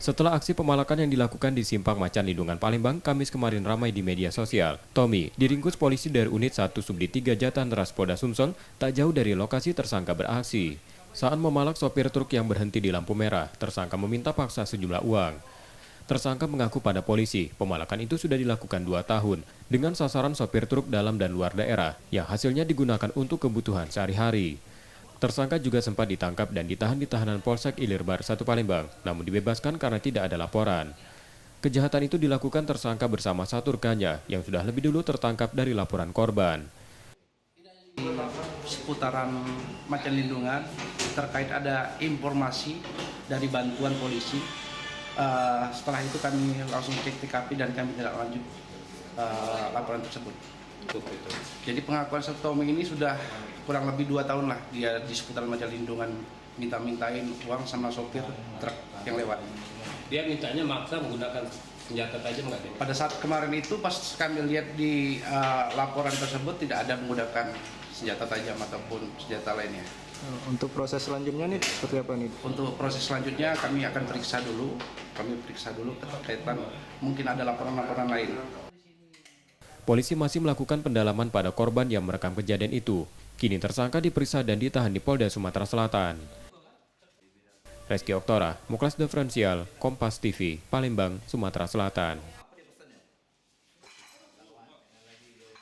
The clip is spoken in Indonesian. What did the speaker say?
Setelah aksi pemalakan yang dilakukan di Simpang Macan Lindungan Palembang, Kamis kemarin ramai di media sosial. Tommy diringkus polisi dari Unit 1 Subdit 3 Jatan Ras Polda Sumsel tak jauh dari lokasi tersangka beraksi. Saat memalak sopir truk yang berhenti di lampu merah, tersangka meminta paksa sejumlah uang. Tersangka mengaku pada polisi, pemalakan itu sudah dilakukan 2 tahun dengan sasaran sopir truk dalam dan luar daerah yang hasilnya digunakan untuk kebutuhan sehari-hari. Tersangka juga sempat ditangkap dan ditahan di tahanan Polsek Ilirbar 1 Palembang, namun dibebaskan karena tidak ada laporan. Kejahatan itu dilakukan tersangka bersama satu rekannya yang sudah lebih dulu tertangkap dari laporan korban. Seputaran Macan Lindungan terkait ada informasi dari bantuan polisi. Setelah itu kami langsung cek TKP dan kami tidak lanjut laporan tersebut. Jadi pengakuan Tommy ini sudah kurang lebih 2 tahun lah dia di seputaran Macan Lindungan minta-mintain uang sama sopir truk yang lewat. Dia mintanya maksa menggunakan senjata tajam nggak? Pada saat kemarin itu pas kami lihat di laporan tersebut tidak ada menggunakan senjata tajam ataupun senjata lainnya. Untuk proses selanjutnya nih seperti apa nih? Untuk proses selanjutnya kami akan periksa dulu. Kami periksa dulu terkaitan mungkin ada laporan-laporan lain. Polisi masih melakukan pendalaman pada korban yang merekam kejadian itu. Kini tersangka diperiksa dan ditahan di Polda Sumatera Selatan. Reski Oktora, Muklas Diferensial, Kompas TV, Palembang, Sumatera Selatan.